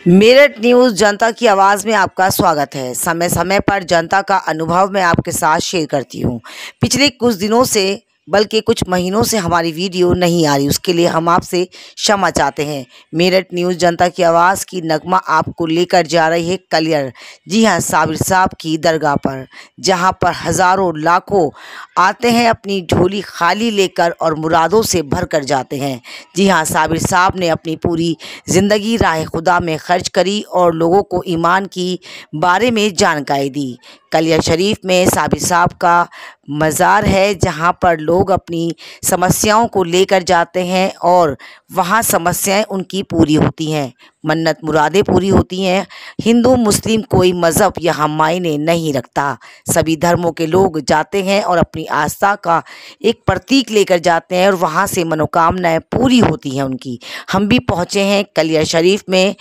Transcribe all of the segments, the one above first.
Meerut news जनता की आवाज़ में आपका स्वागत है। समय समय पर जनता का अनुभव मैं आपके साथ शेयर करती हूँ। पिछले कुछ दिनों से बल्कि कुछ महीनों से हमारी वीडियो नहीं आ रही, उसके लिए हम आपसे क्षमा चाहते हैं। मेरठ न्यूज़ जनता की आवाज़ की नगमा आपको लेकर जा रही है कलियर। जी हाँ, साबिर साहब की दरगाह पर, जहाँ पर हज़ारों लाखों आते हैं अपनी झोली खाली लेकर और मुरादों से भर कर जाते हैं। जी हाँ, साबिर साहब ने अपनी पूरी ज़िंदगी राह खुदा में खर्च करी और लोगों को ईमान की बारे में जानकारी दी। कलियर शरीफ में साबिर साहब का मज़ार है, जहाँ पर लोग अपनी समस्याओं को लेकर जाते हैं और वहाँ समस्याएं उनकी पूरी होती हैं, मन्नत मुरादें पूरी होती हैं। हिंदू मुस्लिम कोई मज़हब यहाँ मायने नहीं रखता, सभी धर्मों के लोग जाते हैं और अपनी आस्था का एक प्रतीक लेकर जाते हैं और वहाँ से मनोकामनाएं पूरी होती हैं उनकी। हम भी पहुँचे हैं कलियर शरीफ में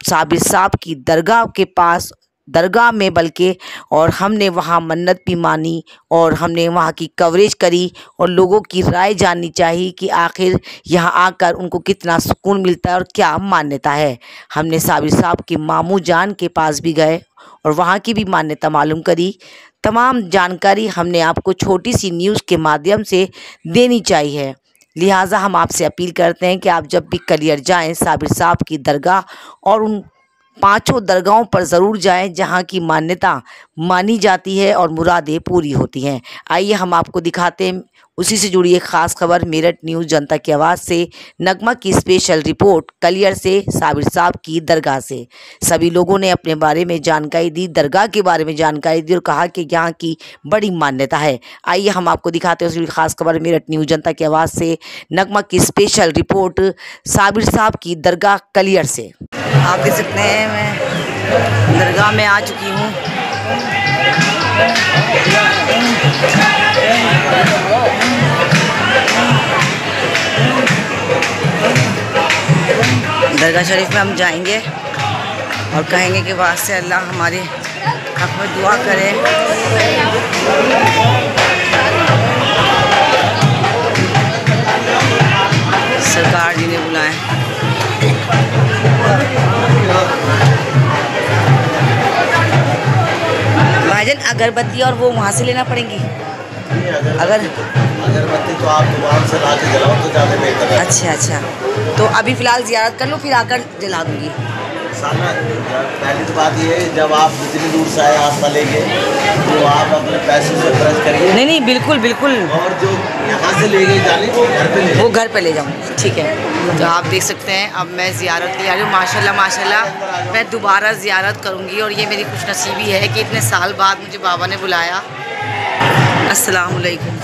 साबिर साहब की दरगाह के पास, दरगाह में बल्कि, और हमने वहाँ मन्नत भी मानी और हमने वहाँ की कवरेज करी और लोगों की राय जाननी चाहिए कि आखिर यहाँ आकर उनको कितना सुकून मिलता है और क्या मान्यता है। हमने साबिर साहब के मामू जान के पास भी गए और वहाँ की भी मान्यता मालूम करी। तमाम जानकारी हमने आपको छोटी सी न्यूज़ के माध्यम से देनी चाहिए, लिहाजा हम आपसे अपील करते हैं कि आप जब भी कलियर जाएं साबिर साहब की दरगाह और उन पांचों दरगाहों पर ज़रूर जाएं जहां की मान्यता मानी जाती है और मुरादें पूरी होती हैं। आइए हम आपको दिखाते हैं उसी से जुड़ी एक ख़ास खबर। मेरठ न्यूज़ जनता की आवाज़ से नगमा की स्पेशल रिपोर्ट कलियर से साबिर साहब की दरगाह से। सभी लोगों ने अपने बारे में जानकारी दी, दरगाह के बारे में जानकारी दी और कहा कि यहाँ की बड़ी मान्यता है। आइए हम आपको दिखाते हैं उसी ख़ास खबर। मेरठ न्यूज़ जनता की आवाज़ से नगमा की स्पेशल रिपोर्ट साबिर साहब की दरगाह कलियर से। आप देख सकते हैं मैं दरगाह में आ चुकी हूँ। दरगाह शरीफ में हम जाएंगे और कहेंगे कि वास्ते अल्लाह हमारे हक़ में दुआ करे। सरकार जी ने बुलाए। भाईजान अगरबत्ती और वो वहाँ से लेना पड़ेंगी। अगर अगरबत्ती तो आप दुकान से ला के जलाओ तो ज़्यादा बेहतर है। अच्छा, तो अभी फ़िलहाल ज़ियारत कर लो, फिर आकर जला दूँगी। पहली तो बात ये है, जब आप जितनी दूर से आए आस्था लेके तो आप अपने पैसे से खर्च करिए। नहीं, बिल्कुल। और जो यहाँ से ले गए जाने वो घर पे ले जाऊँ। ठीक है, तो आप देख सकते हैं अब मैं ज़ियारत के लिए आ रही हूँ। माशाल्लाह मैं दोबारा ज़ियारत करूँगी और ये मेरी खुशनसीबी है कि इतने साल बाद मुझे बाबा ने बुलाया। अस्सलाम वालेकुम।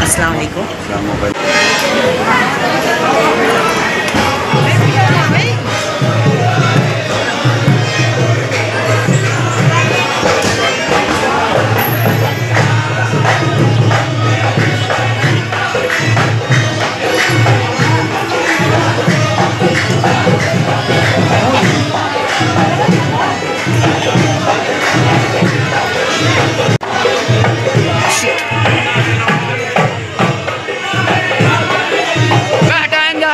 अस्सलाम वालेकुम। मैं हटाएंगे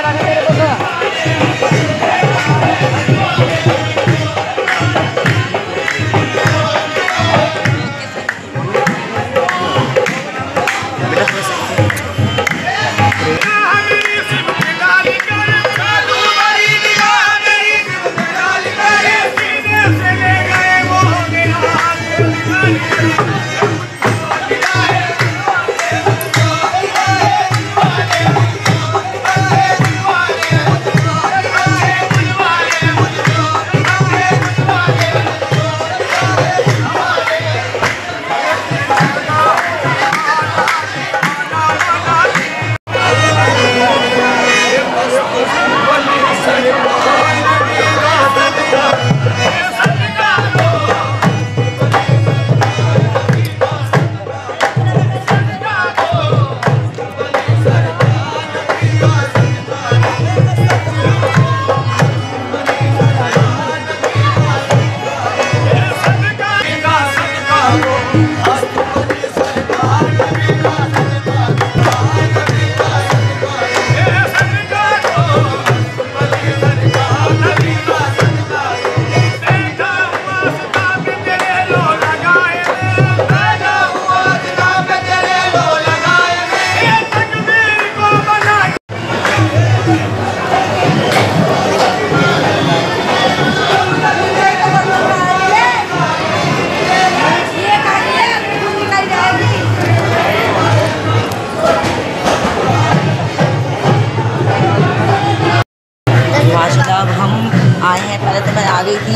गई थी।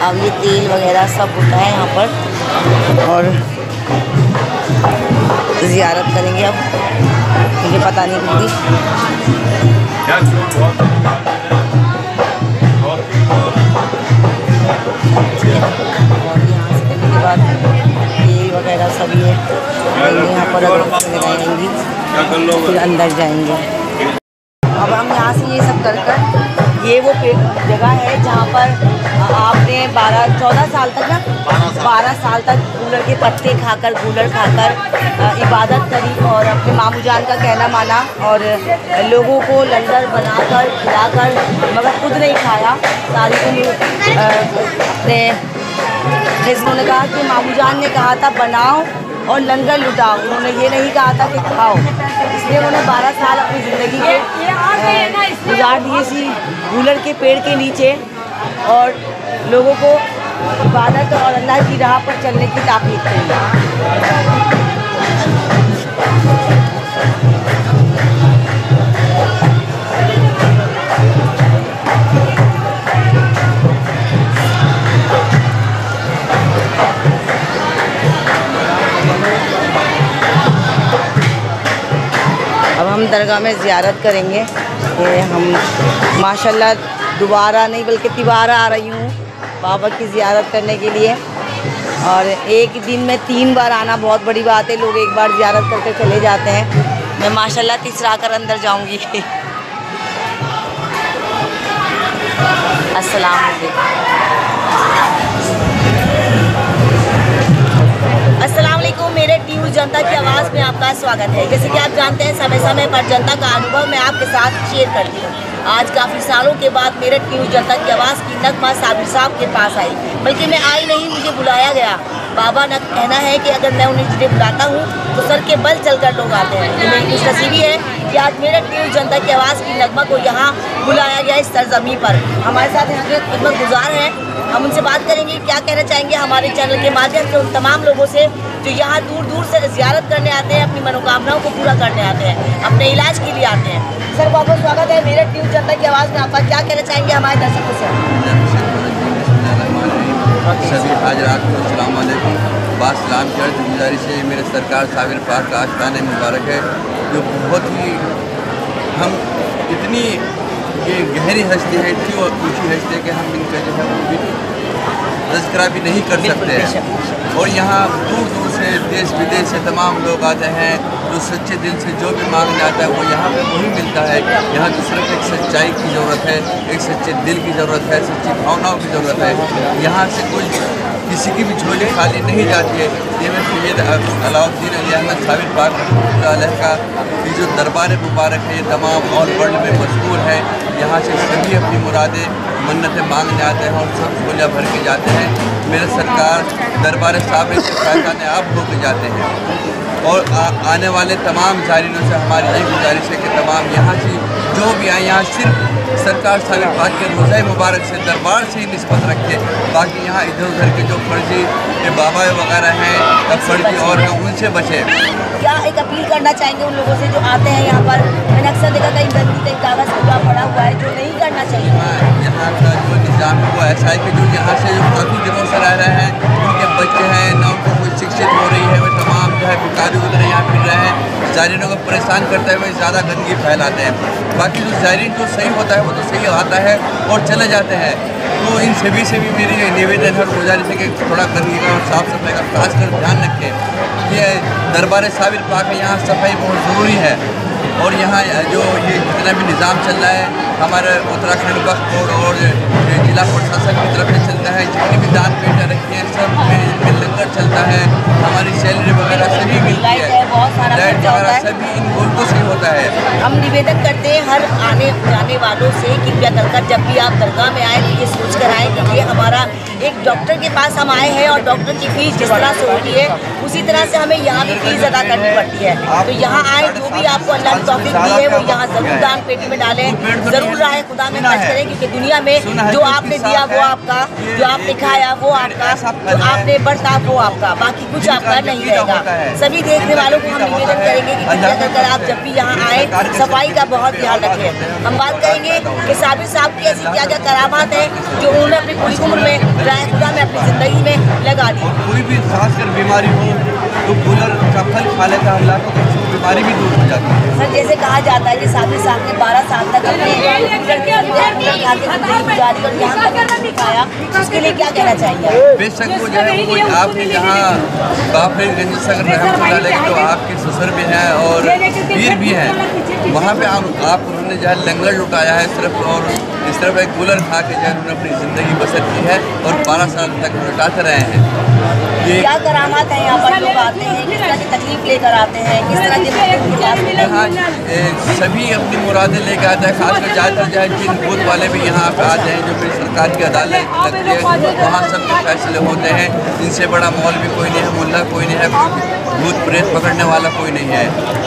अब ये तेल वगैरह सब होता है यहाँ पर और ज़ियारत करेंगे। अब मुझे पता नहीं कुछ और यहाँ से करने के बाद तेल वगैरह सब ये यहाँ पर लगाएंगी, फिर अंदर जाएंगे। अब हम यहाँ से ये सब कर ये वो जगह है जहाँ पर आपने 12-14 साल तक ना 12 साल तक गूलर के पत्ते खाकर गूलर खाकर इबादत करी और अपने मामू जान का कहना माना और लोगों को लंगर बनाकर खिलाकर, मगर खुद नहीं खाया। सारी अपने हिस्सों ने कहा कि मामू जान ने कहा था बनाओ और लंगर लुटाओ, उन्होंने ये नहीं कहा था कि खाओ। इसलिए उन्होंने 12 साल अपनी ज़िंदगी के गुजार दिए सी गूलर के पेड़ के नीचे और लोगों को इबादत और अल्लाह की राह पर चलने की ताक़ीद करी। अब हम दरगाह में ज़ियारत करेंगे। ये हम माशाल्लाह दोबारा नहीं बल्कि तिबारा आ रही हूँ बाबा की ज़ियारत करने के लिए और एक दिन में 3 बार आना बहुत बड़ी बात है। लोग एक बार ज़ियारत करके चले जाते हैं, मैं माशाल्लाह तीसरा आकर अंदर जाऊँगी। अस्सलाम वालेकुम। मेरे न्यूज़ जनता की आवाज़ में आपका स्वागत है। जैसे कि आप जानते हैं समय समय पर जनता का अनुभव मैं आपके साथ शेयर करती हूँ। आज काफ़ी सालों के बाद मेरठ न्यूज़ जनता की आवाज़ की नगमा साबिर साहब के पास आई, बल्कि मैं आई नहीं, मुझे बुलाया गया। बाबा का कहना है कि अगर मैं उन्हें जिन्हें बुलाता हूँ तो सर के बल चलकर लोग आते हैं। तो मेरी खुशनसीबी है कि आज मेरठ न्यूज़ जनता की आवाज़ की नगमा को यहाँ बुलाया गया इस सरजमी पर। हमारे साथ इसके खिदमत गुजार हैं, हम उनसे बात करेंगे क्या कहना चाहेंगे हमारे चैनल के माध्यम से उन तमाम लोगों से जो यहाँ दूर दूर से ज़ियारत करने आते हैं, अपनी मनोकामनाओं को पूरा करने आते हैं, अपने इलाज के लिए आते हैं। सर बहुत बहुत स्वागत है मेरठ न्यूज़ जनता की आवाज़ में आपका। क्या कहना चाहेंगे हमारे दर्शकों से? सभी हाजरात को अस्सलाम वालेकुम। बासलाम की अर्ज़ गुजारिश है, मेरे सरकार साबिर पाक का आस्तान मुबारक है, जो बहुत ही हम इतनी ये गहरी हस्ती है, इतनी ऊँची हस्ती है कि हम इनका जो है वो भी तज़किरा भी नहीं कर सकते हैं। और यहाँ दूर दूर से देश विदेश से तमाम लोग आते हैं, जो सच्चे दिल से जो भी मांगने आता है वो यहाँ पे वही मिलता है। यहाँ तो सिर्फ एक सच्चाई की ज़रूरत है, एक सच्चे दिल की ज़रूरत है, सच्ची भावनाओं की ज़रूरत है। यहाँ से कोई किसी की भी झोली खाली नहीं जाती है। ये मैं सैयद अलाउद्दीन अली अहमद साबिर पाक रहमतुल्लाह का ये जो दरबार मुबारक है, ये तमाम और वर्ल्ड में मशहूर है। यहाँ से सभी अपनी मुरादें मन्नतें मांगने आते हैं और सब झोलियाँ भर के जाते हैं। मेरे सरकार दरबार साबिर से फैज़ान आप होकर जाते हैं। और आने वाले तमाम ज़ायरीनों से हमारी यही गुजारिश है कि तमाम यहाँ से जो भी आए, यहाँ सिर्फ सरकार साबिर पाक के रोज़ा मुबारक से दरबार से ही निस्बत रखे। बाकी यहाँ इधर उधर के जो फर्जी बाबा वगैरह हैं या फर्जी और हैं उनसे बचे। क्या एक अपील करना चाहेंगे उन लोगों से जो आते हैं यहाँ पर? मैंने अक्सर देखा कहीं गंदगी कहीं कागज़ पूरा पड़ा हुआ है, जो नहीं करना चाहिए। यहाँ का जो निज़ाम है वो ऐसा है कि जो यहाँ से जो काफ़ी दिनों से रह रहे हैं, उनके बच्चे हैं ना, उनको कोई शिक्षित हो रही है, वो तमाम जो है भिखारी वगैरह यहाँ फिर रहे हैं, ज़ायरीनों को परेशान करते हुए ज़्यादा गंदगी फैलाते हैं। बाकी जो ज़ायरीन जो सही होता है वो तो सही आता है और चले जाते हैं। तो इन सभी से भी मेरी निवेदन है, गुजारिश है कि थोड़ा गंदगी का और साफ़ सफाई का खास कर ध्यान रखें। ये दरबार साबिर पाक है, यहाँ सफाई बहुत ज़रूरी है। और यहाँ जो ये जितना भी निज़ाम चल रहा है हमारे उत्तराखंड वक्फ बोर्ड और जिला प्रशासन की तरफ से चलता है, जितनी भी दान पेटियाँ रखी हैं सब में लंगर चलता है, हमारी सैलरी वगैरह सभी मिलती है, लाइट वगैरह सभी इन मुल्कों से होता है। हम निवेदन करते हैं हर आने जाने वालों से कृपया कर जब भी आप दरगाह में आए तो ये सोच कर आएँ कि ये हमारा एक डॉक्टर के पास हम आए हैं और डॉक्टर की फीस जिस तरह से होती है उसी तरह से हमें यहाँ भी फीस अदा करनी पड़ती है। तो यहाँ आए, जो भी आपको अल्लाह की तौफीक दी है वो यहाँ ज़रूर दान पेटी में डालें, ज़रूर राह खुदा में खर्च करें, क्योंकि दुनिया में जो आपने दिया वो आपका, जो आपने खाया वो आपका, जो आपने बरता वो आपका, बाकी कुछ आपका नहीं रहेगा। सभी देखने वालों को हम निवेदन करेंगे कि कृपया कर आप जब भी यहाँ यहाँ आए, सफाई का बहुत ध्यान रखें। हम बात करेंगे कि साबिर साहब की ऐसी क्या क्या करामात है जो उन्होंने अपनी पूरी उम्र में खुदा में अपनी ज़िंदगी में लगा दी। कोई भी खासकर बीमारी हो तो कूलर का फल खा लेता है अल्लाह को, तो बीमारी भी दूर हो जाती है। सर जैसे कहा जाता है कि साबिर साहब ने 12 साल तक अपने गुजारी और यहाँ तक दिखाया, उसके लिए क्या कहना चाहिए? बेशक वो जो है वो आपके यहाँ बाफरगंज से अगर रहमतुल्लाह अलैह तो आपके ससुर भी हैं और पीर भी हैं, वहाँ पे आप उन्होंने जो है लंगर लुटाया है सिर्फ, और इस तरफ एक कूलर खा के जो है उन्होंने अपनी ज़िंदगी बसर की है और 12 साल तक लुटाते रहे हैं। ये क्या करामात है यहाँ पर? लोग आते हैं, किस तरह की तकलीफ लेकर आते हैं, किस तरह की यहाँ सभी अपनी मुरादें लेकर आते हैं, खासकर ज़्यादातर जो है जिन बूथ वाले भी यहाँ पे आते हैं, जो फिर सरकार की अदालत लगती है वहाँ सब के फैसले होते हैं। इनसे बड़ा मौलवी कोई नहीं है, मुल्ला कोई नहीं है, भूत प्रेत पकड़ने वाला कोई नहीं है।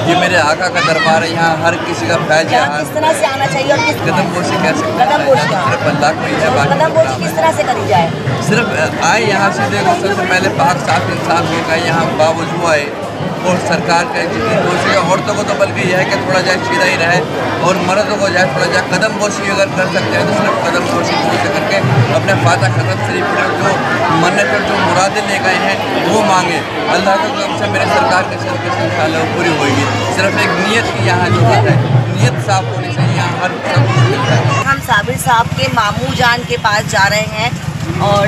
ये मेरे आका का दरबार है, यहाँ हर किसी का फैज है। किस तरह से आना चाहिए और किस कदम बोशी कैसे सिर्फ अल्लाह को ही है, कदम बोशी किस तरह से करी जाए? सिर्फ आए यहाँ से देखो, सबसे पहले पाक साफ इंसान होगा, यहाँ बावजूद आए और सरकार का जितनी कोशिश है, औरतों को तो बल्कि यह है कि थोड़ा जाए सीधा ही रहे और मर्दों को जाए थोड़ा जाए कदम बोशी अगर कर सकते हैं तो सिर्फ कदम बोशी से करके अपने फातह खतम शरीफ पर जो मन्नत और जो मुरादें ले गए हैं वो मांगे। अल्लाह के कर्म से मेरे सरकार के सर के इंशाअल्लाह वो पूरी होगी। सिर्फ एक नीयत की यहाँ जो है, नीयत साफ होनी चाहिए, यहाँ हर सब कुछ मिलता है। हम साबिर साहब के मामू जान के पास जा रहे हैं और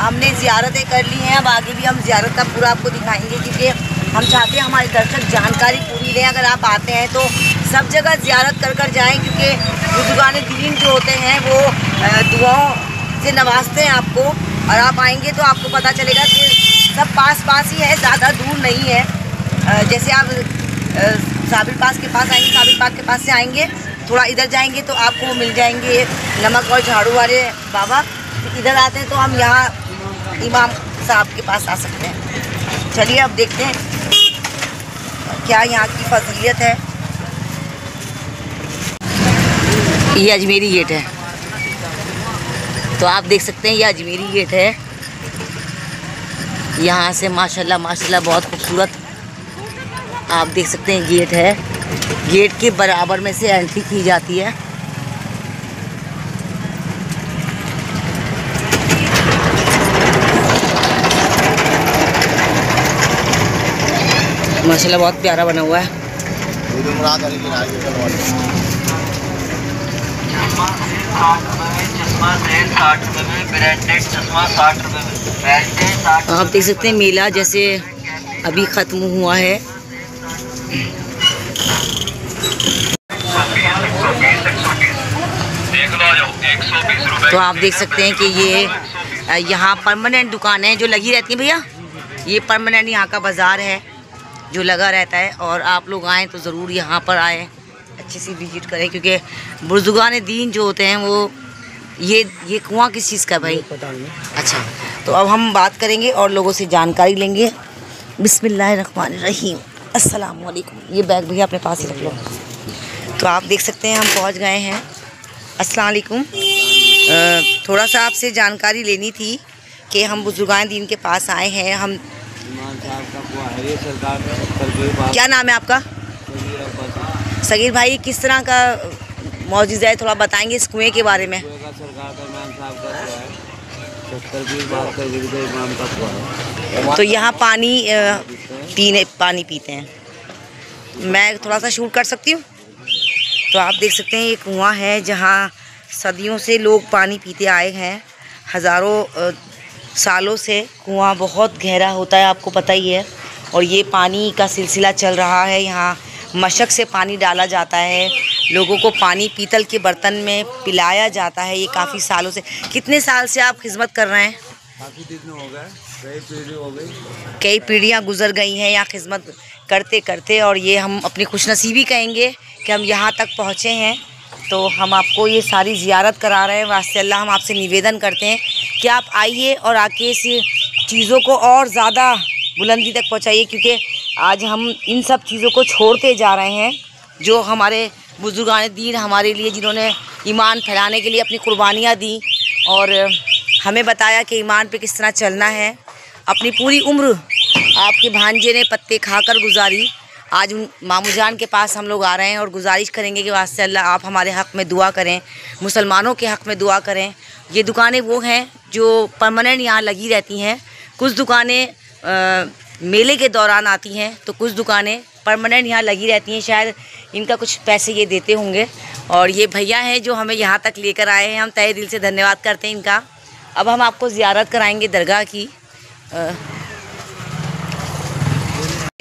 हमने ज़ियारतें कर ली हैं। अब आगे भी हम ज़ियारत का पूरा आपको दिखाएंगे क्योंकि हम चाहते हैं हमारे दर्शक जानकारी पूरी लें। अगर आप आते हैं तो सब जगह ज़ियारत कर जाएं क्योंकि बुजुर्गान दीन जो होते हैं वो दुआओं से नवाजते हैं आपको, और आप आएंगे तो आपको पता चलेगा कि सब पास ही है, ज़्यादा दूर नहीं है। जैसे आप साबिर पास के पास आएंगे, साबिर पास के पास से आएंगे थोड़ा इधर जाएंगे तो आपको मिल जाएंगे नमक और झाड़ू वाले बाबा। इधर आते हैं तो हम यहाँ इमाम साहब के पास आ सकते हैं। चलिए अब देखते हैं क्या यहाँ की फजीलियत है। ये अजमेरी गेट है, तो आप देख सकते हैं ये अजमेरी गेट है। यहाँ से माशाल्लाह माशाल्लाह बहुत खूबसूरत आप देख सकते हैं गेट है। गेट के बराबर में से एंट्री की जाती है। माशाल्लाह बहुत प्यारा बना हुआ है। आप देख सकते हैं मेला जैसे अभी ख़त्म हुआ है। तो आप देख सकते हैं कि ये यहाँ परमानेंट दुकानें जो लगी रहती हैं भैया, ये परमानेंट यहाँ का बाज़ार है जो लगा रहता है। और आप लोग आएँ तो ज़रूर यहाँ पर आएँ, अच्छे से विजिट करें क्योंकि बुजुर्गान दीन जो होते हैं वो ये कुआं किस चीज़ का भाई? अच्छा, तो अब हम बात करेंगे और लोगों से जानकारी लेंगे। बिस्मिल्लाहिर्रहमानिर्रहीम, अस्सलाम वालेकुम। ये बैग भैया अपने पास ही रख लो। तो आप देख सकते हैं हम पहुंच गए हैं। अस्सलाम वालेकुम। थोड़ा सा आपसे जानकारी लेनी थी कि हम बुजुर्गान दीन के पास आए हैं। हम क्या नाम है आपका? सगीर भाई, किस तरह का मौजूद है, थोड़ा बताएंगे इस कुएँ के बारे में? तो यहाँ पानी पीते हैं। मैं थोड़ा सा शूट कर सकती हूँ? तो आप देख सकते हैं ये कुआं है जहाँ सदियों से लोग पानी पीते आए हैं, हज़ारों सालों से। कुआं बहुत गहरा होता है, आपको पता ही है, और ये पानी का सिलसिला चल रहा है। यहाँ मशक से पानी डाला जाता है, लोगों को पानी पीतल के बर्तन में पिलाया जाता है। ये काफ़ी सालों से। कितने साल से आप खिदमत कर रहे हैं? काफ़ी दिन हो गए, कई पीढ़ी हो गई, कई पीढ़ियाँ गुजर गई हैं यहाँ खिदमत करते करते। और ये हम अपनी खुशनसीबी कहेंगे कि हम यहाँ तक पहुँचे हैं। तो हम आपको ये सारी ज़ियारत करा रहे हैं। वास्ते अल्लाह हम आपसे निवेदन करते हैं कि आप आइए और आके इस चीज़ों को और ज़्यादा बुलंदी तक पहुँचाइए, क्योंकि आज हम इन सब चीज़ों को छोड़ते जा रहे हैं जो हमारे बुजुर्गान दीन हमारे लिए, जिन्होंने ईमान फैलाने के लिए अपनी कुर्बानियाँ दी और हमें बताया कि ईमान पे किस तरह चलना है। अपनी पूरी उम्र आपके भांजे ने पत्ते खाकर गुजारी आज उन मामू जान के पास हम लोग आ रहे हैं और गुजारिश करेंगे कि वास्ते अल्लाह आप हमारे हक़ में दुआ करें, मुसलमानों के हक़ में दुआ करें। ये दुकानें वो हैं जो परमानेंट यहाँ लगी रहती हैं। कुछ दुकानें मेले के दौरान आती हैं, तो कुछ दुकानें परमानेंट यहाँ लगी रहती हैं। शायद इनका कुछ पैसे ये देते होंगे। और ये भैया हैं जो हमें यहाँ तक लेकर आए हैं, हम तहे दिल से धन्यवाद करते हैं इनका। अब हम आपको ज़ियारत कराएंगे दरगाह की।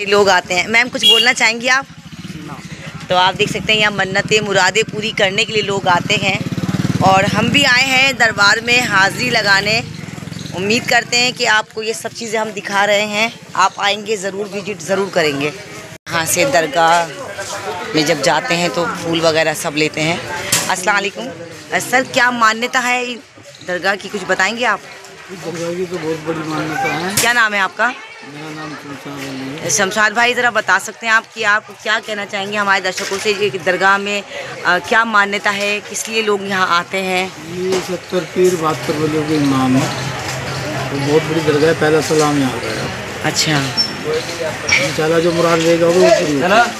लोग आते हैं। मैम कुछ बोलना चाहेंगी आप? तो आप देख सकते हैं यहाँ मन्नतें मुरादें पूरी करने के लिए लोग आते हैं और हम भी आए हैं दरबार में हाज़िरी लगाने। उम्मीद करते हैं कि आपको ये सब चीज़ें हम दिखा रहे हैं, आप आएंगे ज़रूर, विजिट ज़रूर करेंगे। यहाँ से दरगाह में जब जाते हैं तो फूल वगैरह सब लेते हैं। अस्सलाम वालेकुम सर, क्या मान्यता है दरगाह की, कुछ बताएंगे आप? दरगाह की तो बहुत बड़ी मान्यता है। क्या नाम है आपका? मेरा नाम शमशाद है। शमशाद भाई, ज़रा बता सकते हैं आप कि आप क्या कहना चाहेंगे हमारे दर्शकों से, ये दरगाह में क्या मान्यता है, किस लिए लोग यहाँ आते हैं? ये 70 पीर 72 वलियों के इमाम है, तो बहुत बड़ी दरगाह है। पहला सलाम यहाँ का है। अच्छा, इंशाल्लाह जो मुराद लेगा वो पूरी होगी।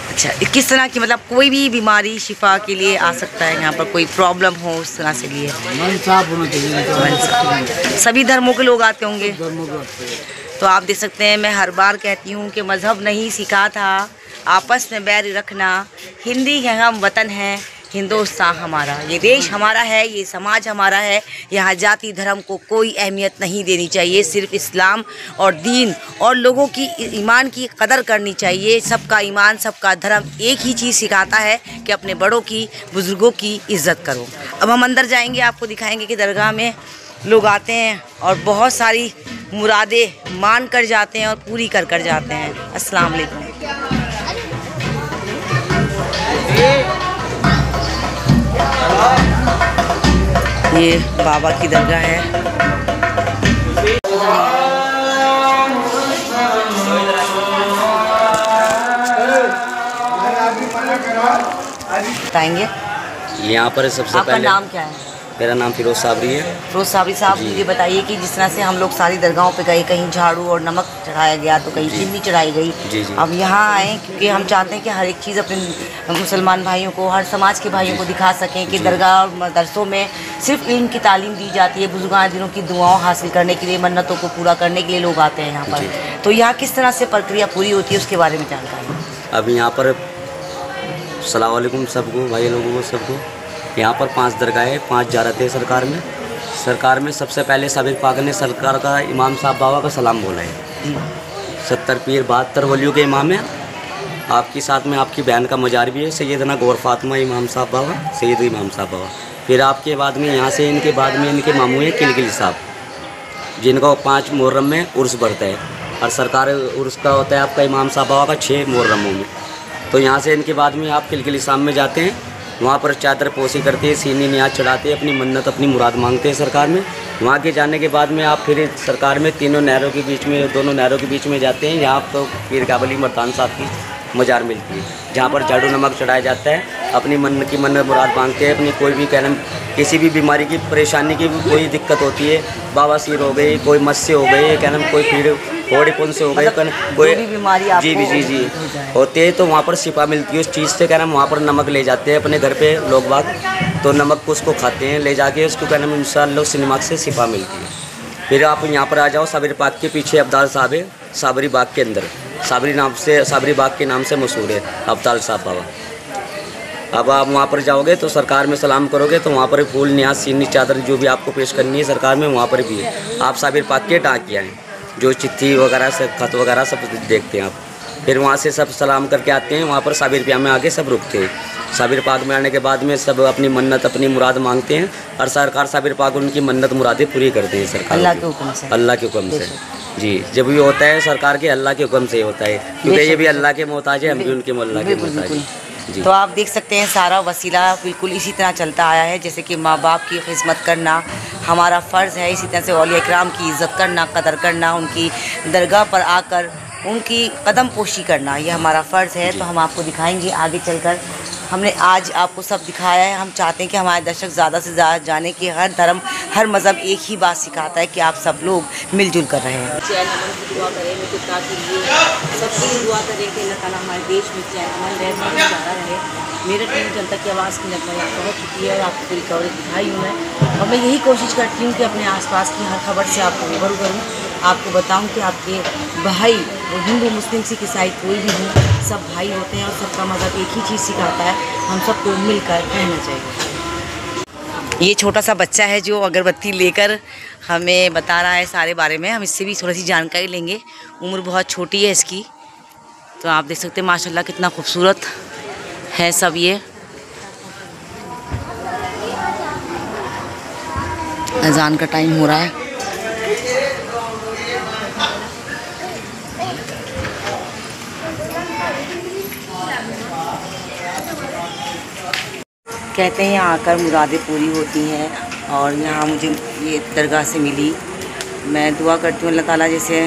अच्छा, किस तरह की, मतलब कोई भी बीमारी शिफा के लिए आ सकता है यहाँ पर, कोई प्रॉब्लम हो उस तरह से लिए? मन साफ होना चाहिए। सभी धर्मों के लोग आते होंगे। धर्मों के आते हैं। तो आप देख सकते हैं, मैं हर बार कहती हूँ कि मज़हब नहीं सिखा था आपस में बैर रखना। हिंदी है, हम वतन हैं, हिंदुस्तान हमारा, ये देश हमारा है, ये समाज हमारा है। यहाँ जाति धर्म को कोई अहमियत नहीं देनी चाहिए, सिर्फ इस्लाम और दीन और लोगों की ईमान की कदर करनी चाहिए। सबका ईमान, सबका धर्म एक ही चीज़ सिखाता है कि अपने बड़ों की, बुज़ुर्गों की इज़्ज़त करो। अब हम अंदर जाएंगे, आपको दिखाएंगे कि दरगाह में लोग आते हैं और बहुत सारी मुरादें मान कर जाते हैं और पूरी कर कर जाते हैं। अस्सलाम वालेकुम। ये बाबा की दरगाह है। बताएंगे यहाँ पर सबसे आपका पहले नाम क्या है? मेरा नाम फिरोज साबरी है। फिरोज साबरी साहब, मुझे बताइए कि जिस तरह से हम लोग सारी दरगाहों पे गए, कहीं झाड़ू और नमक चढ़ाया गया तो कहीं चीनी चढ़ाई गई। जी जी। अब यहाँ आए क्योंकि हम चाहते हैं कि हर एक चीज़ अपने मुसलमान भाइयों को, हर समाज के भाइयों को दिखा सकें कि दरगाह और मदरसों में सिर्फ इल्म की तालीम दी जाती है। बुजुर्गान दिनों की दुआओं हासिल करने के लिए, मन्नतों को पूरा करने के लिए लोग आते हैं यहाँ पर। तो यहाँ किस तरह से प्रक्रिया पूरी होती है उसके बारे में जानकारी? अब यहाँ पर अस्सलाम वालेकुम सबको, भाई लोगों को सबको। यहाँ पर 5 दरगाहें, 5 ज़ियारतें हैं सरकार में सबसे पहले साबिर पाक ने सरकार का इमाम साहब बाबा का सलाम बोला है। 70 पीर 72 वलियों के इमाम है। आपके साथ में आपकी बहन का मजार भी है, सैयदना गौर फातिमा इमाम साहब बाबा, सैयद इमाम साहब बाबा। फिर आपके बाद में यहाँ से इनके बाद में इनके मामू हैं किलकिली साहब, जिनका 5 मुहर्रम में उर्स बढ़ता है और सरकार उर्स का होता है आपका इमाम साहब बाबा का 6 मुहर्रमों में। तो यहाँ से इनके बाद में आप किलकिली साहब में जाते हैं, वहाँ पर चादर पोसी करते हैं, सीनी नियाज चढ़ाते हैं, अपनी मन्नत अपनी मुराद मांगते हैं सरकार में। वहाँ के जाने के बाद में आप फिर सरकार में तीनों नहरों के बीच में, दोनों नहरों के बीच में जाते हैं। यहाँ तो पीर काबली मर्दान साहब की मजार मिलती है, जहाँ पर झाड़ू नमक चढ़ाया जाता है। अपनी मन्नत की मन्नत मुराद मांगते हैं, अपनी कोई भी कहना, किसी भी बीमारी की परेशानी की कोई दिक्कत होती है, बवासीर हो गई, कोई मस्से हो गए, कहना कोई पीड़ फोड़े कौन से हो गए, कोई भी बीमारी जी होते हैं, तो वहाँ पर शिफा मिलती है उस चीज़ से। कहना वहाँ पर नमक ले जाते हैं अपने घर पे लोग बाग, तो नमक को उसको खाते हैं, ले जाके उसको कहना इंशाअल्लाह उस नमक से शिफा मिलती है। फिर आप यहाँ पर आ जाओ, साबिर पाक के पीछे अब्दाल साहब है, साबरी बाग के अंदर, साबरी बाग के नाम से मशहूर है अब्दाल साहब बाबा। अब आप वहाँ पर जाओगे तो सरकार में सलाम करोगे तो वहाँ पर फूल नियाज सीनी चादर जो भी आपको पेश करनी है सरकार में, वहाँ पर भी है। आप साबिर पाक के डाकिया हैं, जो चिट्ठी वगैरह से खत वगैरह सब देखते हैं आप। फिर वहाँ से सब सलाम करके आते हैं, वहाँ पर साबिर पिया में आके सब रुकते हैं। साबिर पाक में आने के बाद में सब अपनी मन्नत अपनी मुराद मांगते हैं और सरकार साबिर पाक उनकी मन्नत मुरादें पूरी करते हैं सरकार अल्लाह के हुक्म से। अल्लाह के हुक्म से जी। जब ये होता है सरकार के अल्लाह के हुक्म से होता है, क्योंकि ये भी अल्लाह के मोहताज है, हम भी उनके अल्लाह के मोहताज हैं जी। तो आप देख सकते हैं सारा वसीला बिल्कुल इसी तरह चलता आया है, जैसे कि माँ बाप की खिदमत करना हमारा फ़र्ज़ है, इसी तरह से औलिया इकराम की इज़्ज़त करना, कदर करना, उनकी दरगाह पर आकर उनकी कदम पोशी करना, ये हमारा फ़र्ज़ है। तो हम आपको दिखाएंगे आगे चलकर। हमने आज आपको सब दिखाया है, हम चाहते हैं कि हमारे दर्शक ज़्यादा से ज़्यादा जाने कि हर धर्म हर मज़हब एक ही बात सिखाता है कि आप सब लोग मिलजुल कर रहे हैं। चैन अमन की दुआ करें, मित्रता के लिए सबके लिए दुआ करें कि अल्लाह ताला हमारे देश में चैन अमन रहे, ज़्यादा रहे। मेरा टीम जनता की आवाज़ की नगमा यहाँ पहुँच चुकी है और आपको पूरी कवरेज दिखाई हूँ मैं, और मैं यही कोशिश करती हूँ कि अपने आसपास की हर खबर से आपको रूबरू करूँ, आपको बताऊँ कि आपके भाई, वो हिंदू मुस्लिम सिख ईसाई कोई भी हो, सब भाई होते हैं और सबका मज़हब एक ही चीज़ सिखाता है, हम सबको मिलकर रहना चाहिए। ये छोटा सा बच्चा है जो अगरबत्ती लेकर हमें बता रहा है सारे बारे में, हम इससे भी थोड़ी सी जानकारी लेंगे। उम्र बहुत छोटी है इसकी, तो आप देख सकते हैं माशाल्लाह कितना खूबसूरत है सब। ये अजान का टाइम हो रहा है। कहते हैं यहाँ आकर मुरादें पूरी होती हैं, और यहाँ मुझे ये दरगाह से मिली। मैं दुआ करती हूँ अल्लाह ताला जैसे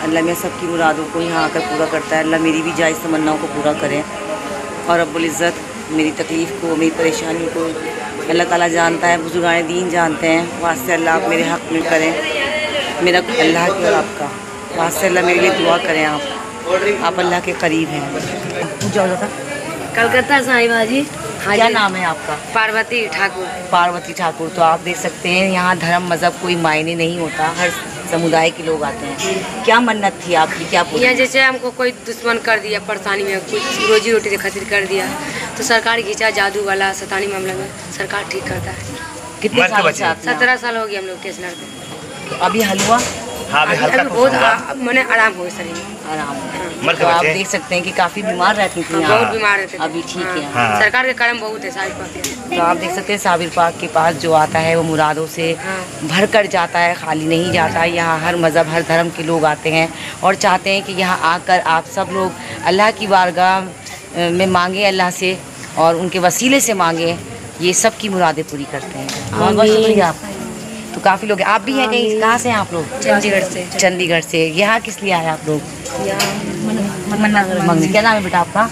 अल्लाह में सबकी मुरादों को यहाँ आकर पूरा करता है, अल्लाह मेरी भी जायज़ तमन्नाओं को पूरा करें। और रब्बुल इज़्ज़त मेरी तकलीफ़ को, मेरी परेशानी को अल्लाह ताला जानता है, बुजुर्गान दीन जानते हैं। वास्ते अल्लाह आप मेरे हक़ में करें, मेरा अल्लाह के और आपका वास्ते अल्लाह मेरे लिए दुआ करें। आप अल्लाह के करीब हैं। पूछा था कलकत्ता से आई बाजी। क्या नाम है आपका? पार्वती ठाकुर। पार्वती ठाकुर। तो आप देख सकते हैं यहाँ धर्म मज़हब कोई मायने नहीं होता, हर समुदाय के लोग आते हैं। क्या मन्नत थी आपकी? क्या यहाँ जैसे हमको कोई दुश्मन कर दिया, परेशानी में कुछ रोजी रोटी के खातिर कर दिया, तो सरकार खींचा जादू वाला शैतानी मामला में सरकार ठीक करता है। कितने साल से आप? 17 साल हो गया हम लोग केस लड़ते। तो अभी हलवा अभी बहुत मैंने आराम हो शरीर आराम। तो आप देख सकते हैं कि काफ़ी बीमार रहती थी यहाँ, बहुत बीमार रहते थे। अभी ठीक है। सरकार के कर्म बहुत है साबिर पाक। तो आप देख सकते हैं साबिर पाक के पास जो आता है वो मुरादों से भर कर जाता है, खाली नहीं जाता है। यहाँ हर मज़हब, हर धर्म के लोग आते हैं और चाहते हैं कि यहाँ आकर आप सब लोग अल्लाह की बारगाह में मांगें, अल्लाह से, और उनके वसीले से मांगें। ये सब की मुरादें पूरी करते हैं। बहुत बहुत शुक्रिया आपका। तो काफ़ी लोग, आप भी हैं कहीं? कहाँ से हैं आप लोग? चंडीगढ़ से। चंडीगढ़ से। यहाँ किस लिए आए आप लोग? मन्नत। क्या नाम है बेटा आपका?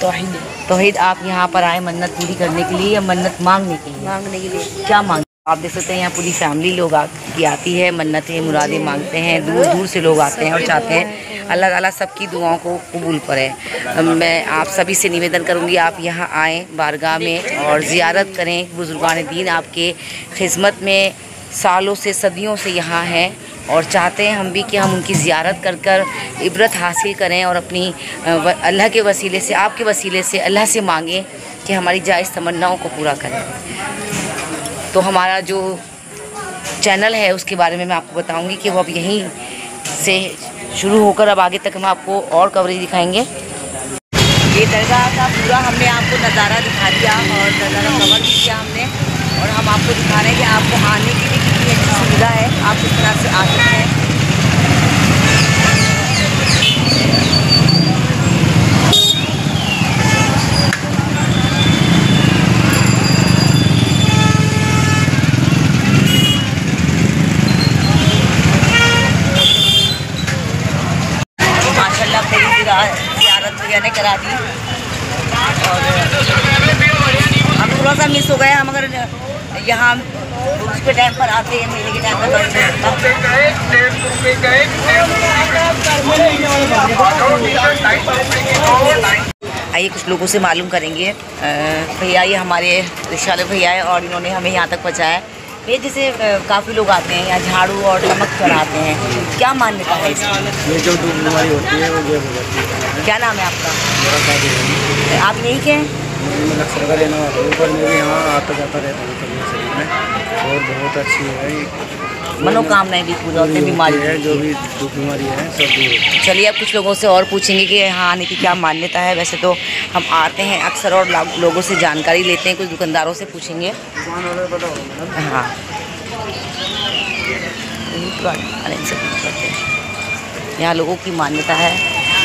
तौहीद। तौहीद। आप यहाँ पर आए मन्नत पूरी करने के लिए या मन्नत मांगने के लिए? मांगने के लिए। क्या मांग? आप देख सकते हैं यहाँ पूरी फैमिली लोग आती है, मन्नतें मुरादें मांगते हैं। दूर दूर से लोग आते हैं और चाहते हैं अल्लाह ताला सबकी दुआओं को कबूल करे। मैं आप सभी से निवेदन करूँगी आप यहाँ आएँ बारगाह में और ज़ियारत करें। बुजुर्गान दीन आपके खिदमत में सालों से, सदियों से यहाँ हैं और चाहते हैं हम भी कि हम उनकी ज़ियारत कर कर इबरत हासिल करें और अपनी अल्लाह के वसीले से, आपके वसीले से अल्लाह से मांगें कि हमारी जायज़ तमन्नाओं को पूरा करें। तो हमारा जो चैनल है उसके बारे में मैं आपको बताऊंगी कि वो अब यहीं से शुरू होकर अब आगे तक हम आपको और कवरेज दिखाएंगे। ये दरगाह का पूरा हमने आपको नज़ारा दिखा दिया और नज़ारा कवर भी किया हमने, और हम आपको दिखा रहे हैं कि आपको आने के लिए कितनी अच्छी सुविधा है, आप किस तरह से आ सकते हैं। माशाल्लाह पूरी ज़ियारत वगैरह करा दी और हम थोड़ा सा मिस हो गए। हम अगर यहाँ उसके टाइम पर आते हैं, मेले के टाइम पर आइए कुछ लोगों से मालूम करेंगे। भैया ये हमारे रिक्शा वाले भैया है और इन्होंने हमें यहाँ तक पहुँचाया है। ये जैसे काफ़ी लोग आते हैं यहाँ झाड़ू और नमक चढ़ाते हैं, क्या मान्यता है इसकी? ये जो बीमारी होती है वो हो जाती है। क्या नाम है आपका? आप यहीं के हैं? अक्सर का लेना ऊपर में भी यहाँ आता जाता रहता हूँ शरीर में, और बहुत अच्छी है। मनोकामनाएं भी पूरा होती है, बीमारी है जो भी बीमारी है सब दूर। चलिए अब कुछ लोगों से और पूछेंगे कि यहाँ आने की क्या मान्यता है। वैसे तो हम आते हैं अक्सर और लोगों से जानकारी लेते हैं, कुछ दुकानदारों से पूछेंगे। हाँ यहाँ लोगों की मान्यता है।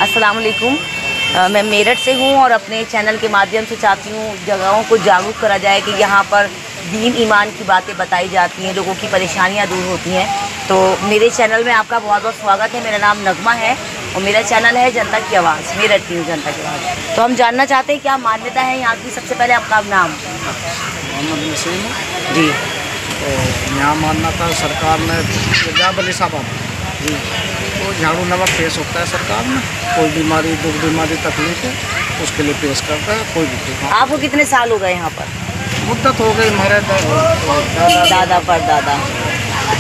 अस्सलाम वालेकुम, मैं मेरठ से हूँ और अपने चैनल के माध्यम से चाहती हूँ जगहों को जागरूक करा जाए कि यहाँ पर दीन ईमान की बातें बताई जाती हैं, लोगों की परेशानियाँ दूर होती हैं। तो मेरे चैनल में आपका बहुत बहुत स्वागत है। मेरा नाम नगमा है और मेरा चैनल है जनता की आवाज़, मेरठ की जनता की आवाज़। तो हम जानना चाहते हैं क्या मान्यता है यहाँ की। सबसे पहले आपका नाम? मोहम्मद नसीम। जी। तो यहाँ मानना था सरकार ने बली साहब जी, तो झाड़ू नमक पेश होता है सरकार में, कोई बीमारी दुख बीमारी तकलीफ है उसके लिए पेश करता है कोई भी। आपको कितने साल हो गए यहाँ पर? मुद्दत हो गई हमारे दादा पर दादा।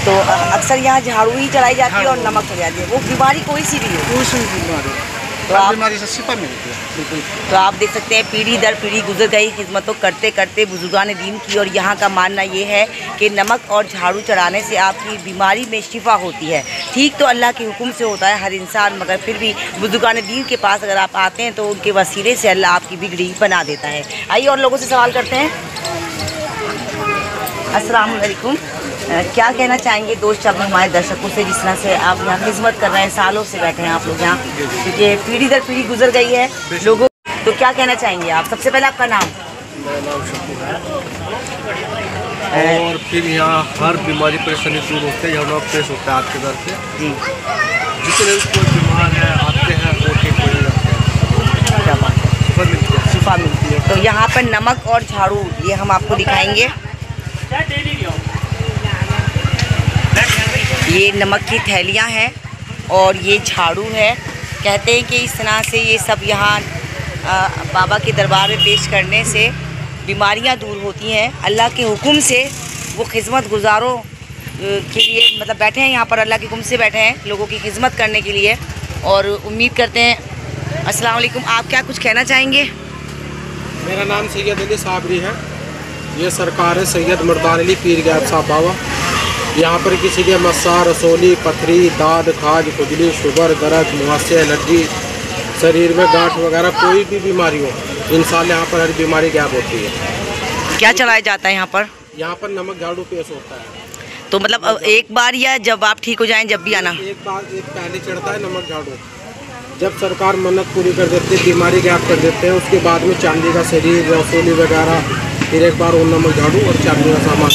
तो अक्सर यहाँ झाड़ू ही चलाई जाती है और नमक चलाई जाती है। वो बीमारी कोई सी भी हो, कोई सी बीमारी तो आप बीमारी से शिफा मिलती है। बिल्कुल। तो आप देख सकते हैं पीढ़ी दर पीढ़ी गुजर गई खिदमतों करते करते बुजुर्गान दीन की, और यहाँ का मानना ये है कि नमक और झाड़ू चढ़ाने से आपकी बीमारी में शिफा होती है। ठीक तो अल्लाह के हुक्म से होता है हर इंसान, मगर फिर भी बुजुर्गान दीन के पास अगर आप आते हैं तो उनके वसीले से अल्लाह आपकी बिगड़ी बना देता है। आइए और लोगों से सवाल करते हैं। अस्सलाम वालेकुम, क्या कहना चाहेंगे दोस्त अपने हमारे दर्शकों से, जिस तरह से आप यहाँ खिदमत कर रहे हैं, सालों से बैठे हैं आप लोग यहाँ, क्योंकि पीढ़ी दर पीढ़ी गुजर गई है लोगों, तो क्या कहना चाहेंगे आप? सबसे पहले आपका नाम। मेरा नाम शक्ति है। और फिर यहाँ हर बीमारी परेशानी दूर होते हैं, यहाँ पेश होता है आपके घर से जी। जितने कोई बीमार है आते हैं वो ठीक हो जाते हैं। क्या बात है, शिफा मिलती है। शिफा मिलती है। तो यहाँ पर नमक और झाड़ू ये हम आपको दिखाएंगे। ये नमक की थैलियाँ हैं और ये झाड़ू है। कहते हैं कि इस तरह से ये सब यहाँ बाबा के दरबार में पेश करने से बीमारियाँ दूर होती हैं। अल्लाह के हुक्म से वो खिदमत गुजारों के लिए मतलब बैठे हैं यहाँ पर, अल्लाह के हुक्म से बैठे हैं लोगों की खिदमत करने के लिए, और उम्मीद करते हैं। अस्सलाम वालेकुम, आप क्या कुछ कहना चाहेंगे? मेरा नाम सैयद अली साबरी है। ये सरकार है सैयद मर्दान अली पीर गैब साहब बाबा। यहाँ पर किसी के मस्सा, रसोली, पथरी, दाद, खाज, खुजली, शुगर, दर्द, मुहासे, एलर्जी, शरीर में गांठ वगैरह कोई भी बीमारी हो, इंसान यहाँ पर हर बीमारी गैब होती है। क्या चलाया जाता है यहाँ पर? यहाँ पर नमक झाड़ू पेश होता है। तो मतलब एक बार या जब आप ठीक हो जाएं जब भी आना? एक पहले चढ़ता है नमक झाड़ू, जब सरकार मन्नत पूरी कर देती है, बीमारी गैब कर देते हैं, उसके बाद में चांदी का शरीर, रसोली वगैरह, फिर एक बार वो नमक झाड़ू और चांदी का सामान।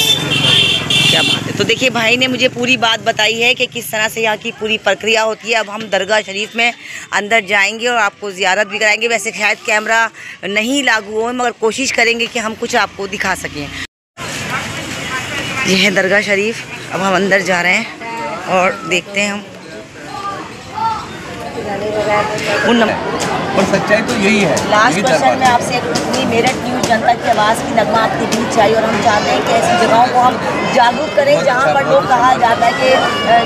क्या बात है। तो देखिए भाई ने मुझे पूरी बात बताई है कि किस तरह से यहाँ की पूरी प्रक्रिया होती है। अब हम दरगाह शरीफ में अंदर जाएंगे और आपको ज़ियारत भी कराएंगे। वैसे शायद कैमरा नहीं लागू हो, मगर कोशिश करेंगे कि हम कुछ आपको दिखा सकें। यह है दरगाह शरीफ। अब हम अंदर जा रहे हैं और देखते हैं हम और सच्चाई तो यही है। लास्ट क्वेश्चन में आपसे अपनी मेरठ न्यूज़ जनता की आवाज़ की नगमा आपके बीच चाहिए, और हम चाहते हैं कि ऐसी जगहों को हम जागरूक करें जहाँ पर लोग कहा जाता है कि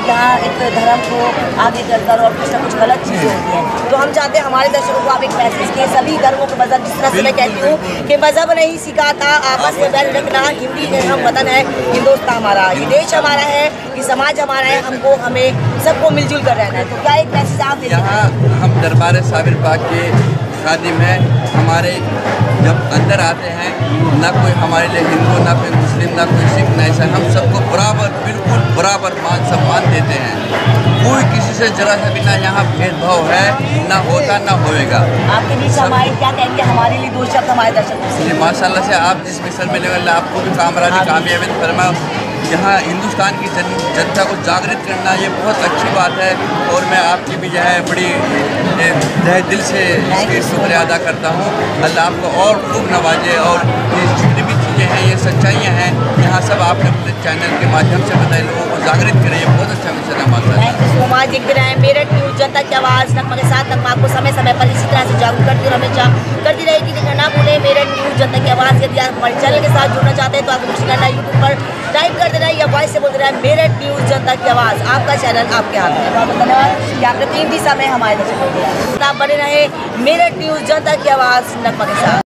यहाँ एक धर्म को आगे चलकर और कुछ ना कुछ गलत चीज़ें होती हैं। तो हम चाहते हैं हमारे दर्शकों को आप एक मैसेज किए सभी धर्मों के मज़हब, जिस तरह से मैं कहती हूँ कि मज़हब नहीं सिखाता आपस में बैठ रखना, हिंदी में हम वतन है, हिंदुस्तान हमारा, ये देश हमारा है, ये समाज हमारा है, हमको हमें सबको मिलजुल कर रहना है। तो क्या एक मैसेज आप देते हैं? हम दरबार साबिर पाक के खादिम हैं। हमारे जब अंदर आते हैं ना कोई हमारे लिए हिंदू, ना कोई मुस्लिम, ना कोई सिख, ना ईसाई, हम सबको बराबर बिल्कुल बराबर मान सम्मान देते हैं। कोई किसी से जरा सा भी ना यहाँ भेदभाव है, ना होता ना होएगा। आपके बीच हमारे क्या कहेंगे हमारे लिए दो शब्द हमारे दर्शकों से? माशाल्लाह से आप जिस मिशन में लगे आपको भी कामयाबी फरमा। यहाँ हिंदुस्तान की जनता को जागृत करना ये बहुत अच्छी बात है, और मैं आपकी भी जो है बड़ी तहे दिल से इसकी शुक्रिया अदा करता हूँ। अल्लाह आपको और खूब नवाजे, और ये जितनी भी चीज़ें हैं, ये सच्चाइयाँ हैं, यहाँ सब आपने अपने चैनल के माध्यम से बताए, लोगों को जागृत करें। ये बहुत अच्छा मिशन है माशाल्लाह। Thank you so much. देखते रहें मेरठ न्यूज़ जनता की आवाज़ नगमा के साथ। नगमा आपको समय समय पर इसी तरह से जागरूक करती और हमेशा करती रहेगी। देखना ना भूलें मेरठ न्यूज़ जनता की आवाज़। यदि आप हमारे चैनल के साथ जुड़ना चाहते हैं तो आपको कुछ करना है, यूट्यूब पर टाइप कर देना या वॉइस से बोल देना है मेरठ न्यूज़ जनता की आवाज़। आपका चैनल आपके हाथ में। बहुत धन्यवाद कि आपने कीमती समय हमारे दर्शकों को दिया। आप बने रहे मेरठ न्यूज़ जनता की आवाज़ नगमा के साथ।